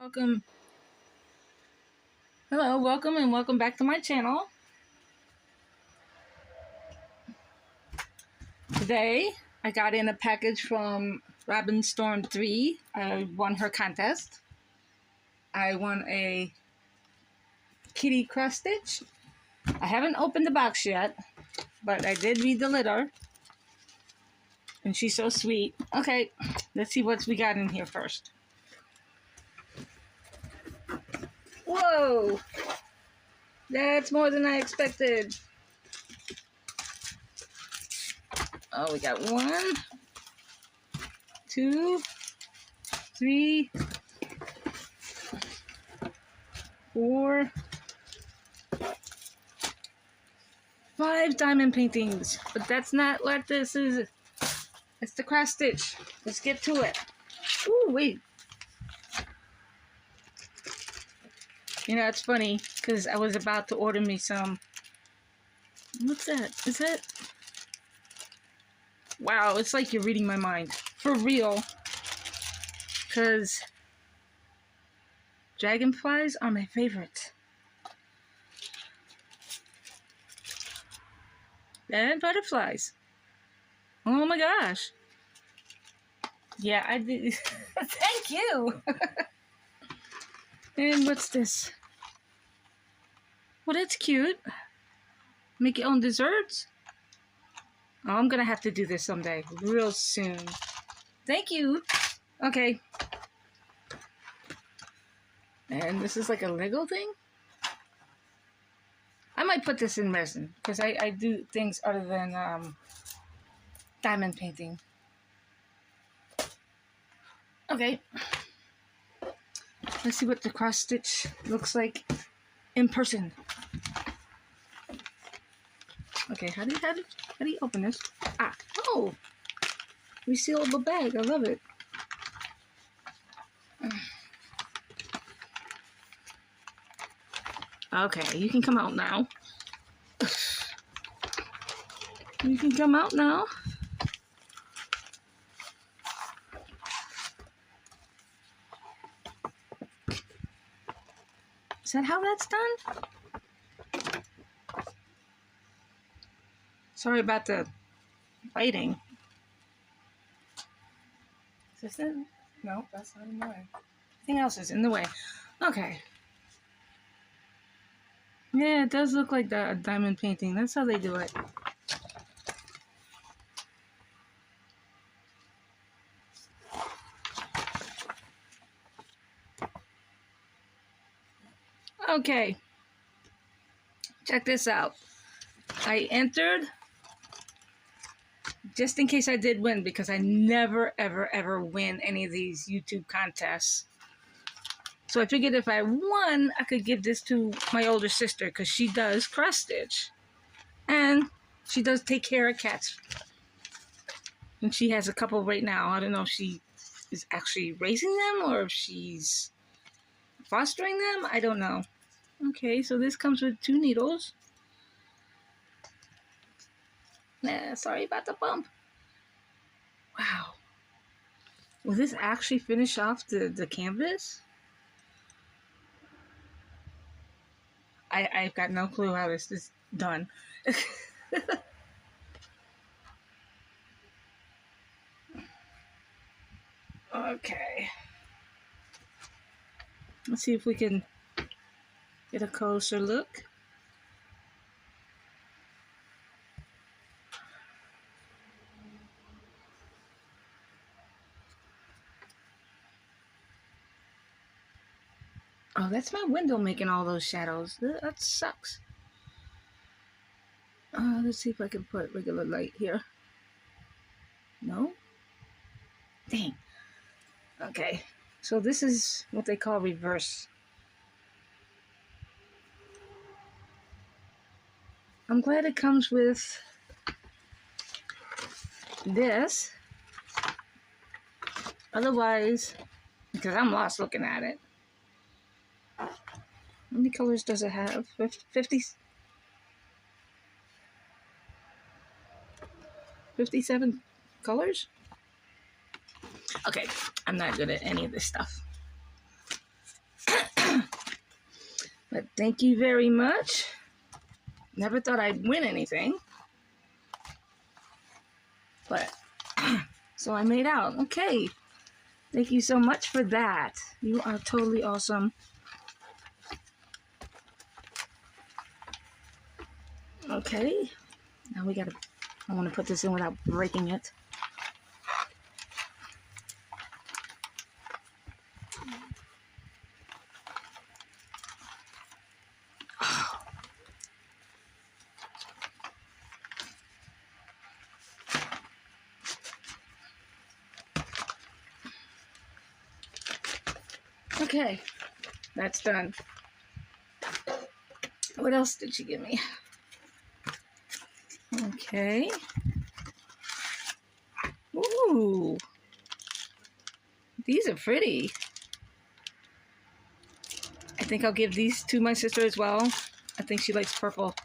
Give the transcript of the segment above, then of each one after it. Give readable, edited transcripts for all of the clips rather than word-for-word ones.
Welcome. Hello, welcome and welcome back to my channel. Today, I got in a package from Robin Storm 3. I won her contest. I won a kitty cross stitch. I haven't opened the box yet, but I did read the letter. And she's so sweet. Okay, let's see what we got in here first. Whoa! That's more than I expected. Oh, we got 1, 2, 3, 4, 5 diamond paintings. But that's not what this is. It's the cross stitch. Let's get to it. Ooh, wait. You know, it's funny because I was about to order me some. What's that? Is that? Wow, it's like you're reading my mind. For real. Because dragonflies are my favorite. And butterflies. Oh my gosh. Yeah, I did. Thank you. And what's this? Well, that's cute. Make your own desserts. Oh, I'm gonna have to do this someday, real soon. Thank you. Okay. And this is like a Lego thing. I might put this in resin because I do things other than diamond painting. Okay. Let's see what the cross stitch looks like in person. Okay, how do you open this? Ah, oh, resealable bag. I love it. Okay, you can come out now. You can come out now. Is that how that's done? Sorry about the lighting. Is this it? No, that's not in the way. Everything else is in the way. Okay. Yeah, it does look like a diamond painting. That's how they do it. Okay. Check this out. I entered just in case I did win, because I never, ever, ever win any of these YouTube contests. So I figured if I won, I could give this to my older sister because she does cross stitch. And she does take care of cats. And she has a couple right now. I don't know if she is actually raising them or if she's fostering them. I don't know. Okay, so this comes with 2 needles. Nah, sorry about the bump. Wow. Will this actually finish off the canvas? I've got no clue how this is done. Okay. Let's see if we can get a closer look. Oh, that's my window making all those shadows. That sucks. Let's see if I can put regular light here. No? Dang. Okay. So this is what they call reverse. I'm glad it comes with this. Otherwise, because I'm lost looking at it. How many colors does it have? 50? 57 colors? Okay, I'm not good at any of this stuff. But thank you very much. Never thought I'd win anything. But, so I made out. Okay. Thank you so much for that. You are totally awesome. Okay. Now we gotta, I want to put this in without breaking it. Okay. That's done. What else did she give me? Okay. Ooh. These are pretty. I think I'll give these to my sister as well. I think she likes purple.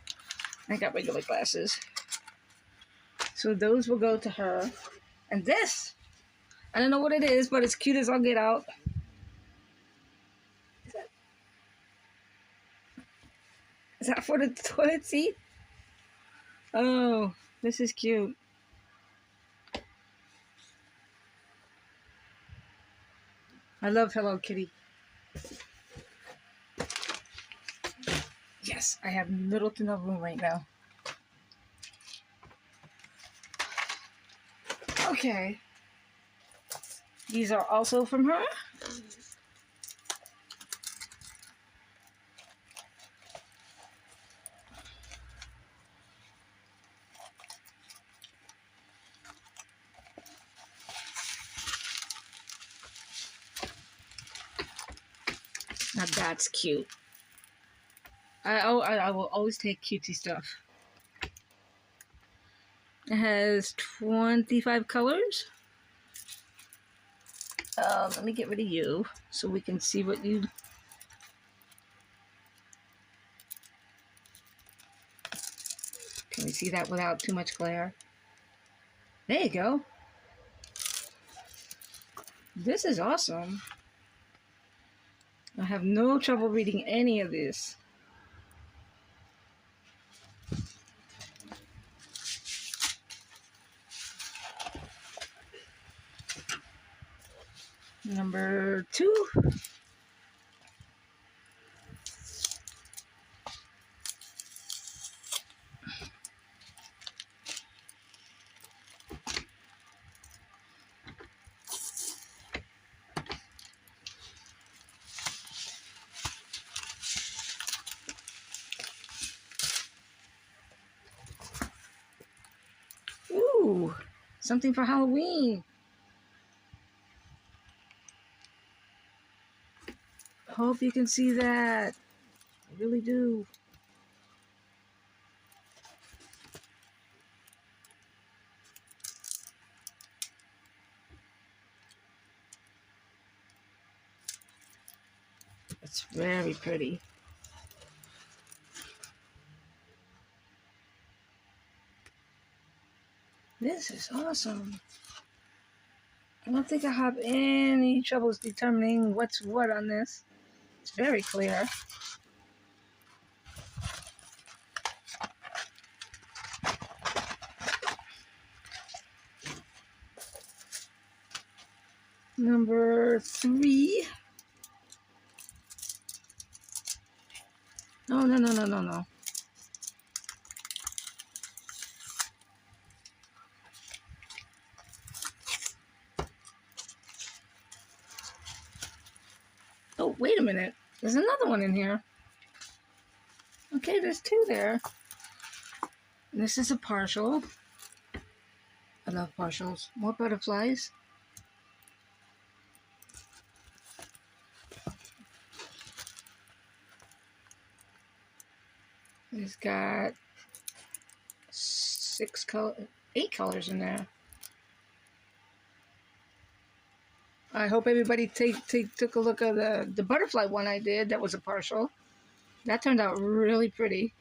I got regular glasses. So those will go to her. And this, I don't know what it is, but it's cute as I'll get out. Is that for the toilet seat? Oh, this is cute. I love Hello Kitty. Yes, I have little to no room right now. Okay. These are also from her. Now that's cute. I will always take cutesy stuff. It has 25 colors. Let me get rid of you so we can see what you... Can we see that without too much glare? There you go. This is awesome. I have no trouble reading any of this. Number 2. Ooh, something for Halloween. Hope you can see that. I really do. It's very pretty. This is awesome. I don't think I have any troubles determining what's what on this. It's very clear. Number 3. No. Oh, wait a minute. There's another one in here. Okay, there's 2 there. This is a partial. I love partials. More butterflies. It's got 8 colors in there. I hope everybody took a look at the butterfly one I did. That was a partial. That turned out really pretty.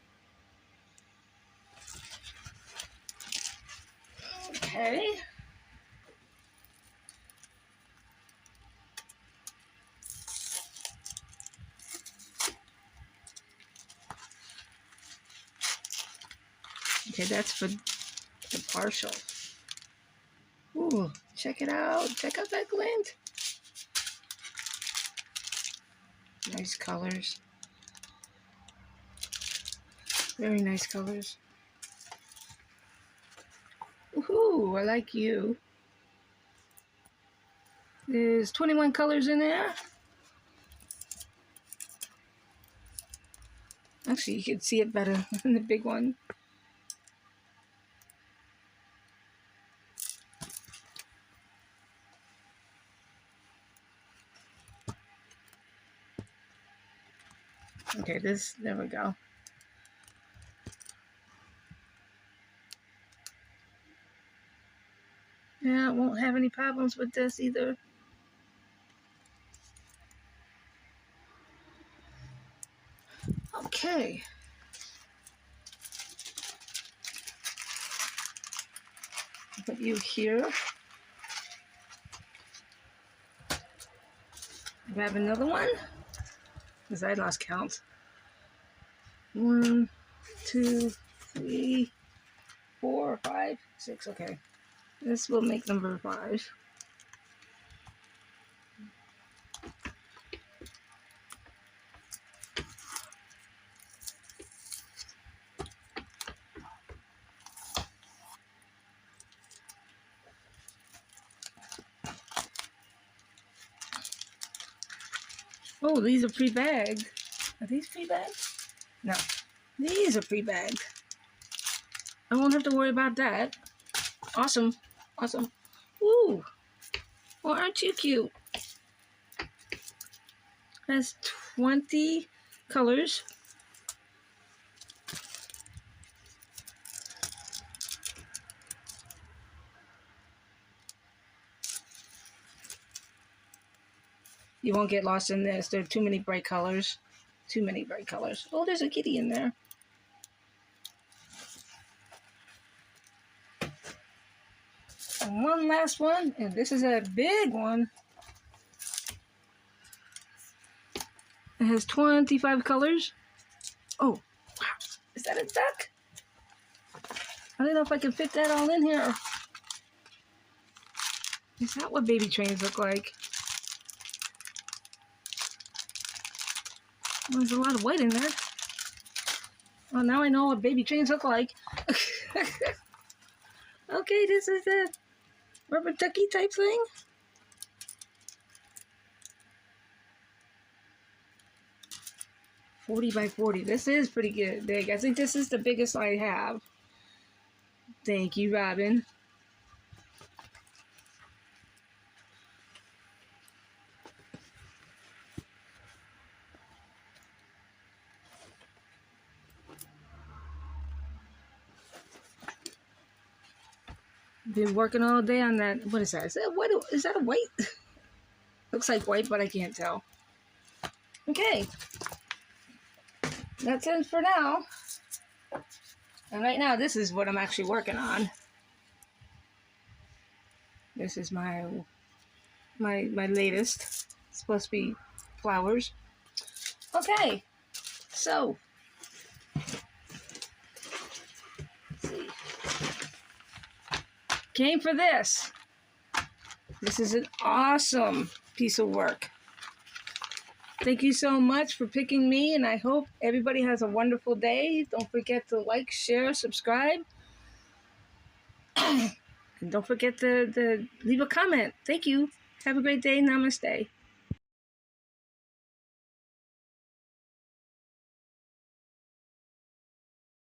Okay. Okay, that's for the partial. Ooh, check it out. Check out that glint. Nice colors. Very nice colors. Woohoo, I like you. There's 21 colors in there. Actually, you can see it better in the big one. Okay, there we go. Yeah, won't have any problems with this either. Okay. Put you here. Grab another one, because I lost count. 1, 2, 3, 4, 5, 6. Okay. This will make number 5. Oh, these are pre-bagged. Are these pre-bagged? No. These are pre-bagged. I won't have to worry about that. Awesome. Awesome. Ooh. Well, aren't you cute? Has 20 colors. You won't get lost in this. There are too many bright colors. Too many bright colors. Oh, there's a kitty in there. And one last one, and this is a big one. It has 25 colors. Oh, wow. Is that a duck? I don't know if I can fit that all in here. Is that what baby trains look like? Well, there's a lot of white in there. Well, now I know what baby trains look like. Okay, this is the rubber ducky type thing. $40 by $40. This is pretty good, big. I think this is the biggest I have. Thank you, Robin. Been working all day on that. What is that? Is that a white? Looks like white, but I can't tell. Okay. That's it for now. And right now, this is what I'm actually working on. This is my latest. It's supposed to be flowers. Okay. So. Let's see. Came for this. This is an awesome piece of work. Thank you so much for picking me, and I hope everybody has a wonderful day. Don't forget to like, share, subscribe. And don't forget to leave a comment. Thank you. Have a great day. Namaste.